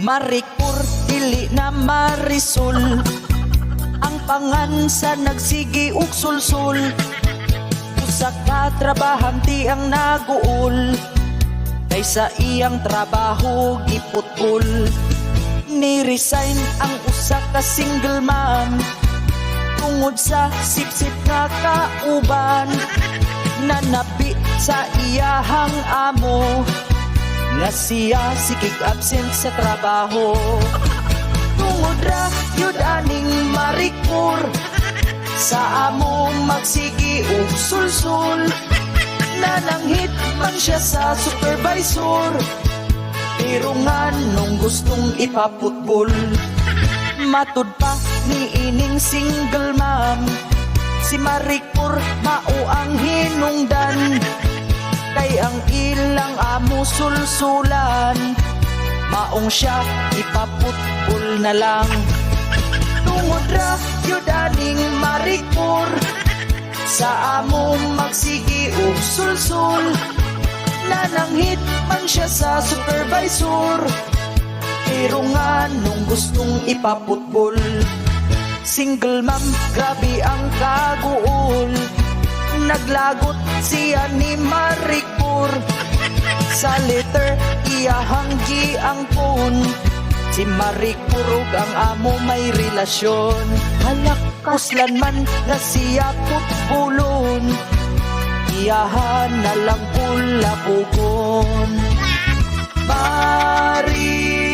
Maricor, dili na Marisol, ang pangan sa nagsigi ug sulsul. Usa ka trabahante ang naguol, kaysa iyang trabaho giputol. Ni-resign ang usa ka single mom, tungod sa sip-sip nga kauban. Nanabi sa iyahang amo, nga siya sikig absent sa trabaho. Tungod ra yun aning Maricor, sa amo magsigi ug sulsul. Nananghit man siya sa supervisor, pero nga nung gustong ipaputbol. Matud pa ni ining single mom, si Maricor mao ang hinungdan. Kay ang ilang amo sulsulan, maong siya ipaputbol na lang. Tungod ra yun aning Maricor, sa amo magsigi ug sulsul. Nananghit man siya sa supervisor, pero nga nung gustong ipaputbol. Single mom, grabe ang kaguol, naglagot siya ni Maricor. Sa letter iyahang giangkon, si Maricor ug ang amo may relasyon. Halakoslan man na siya putbulon, iyahan na lang pula bukon. Maricor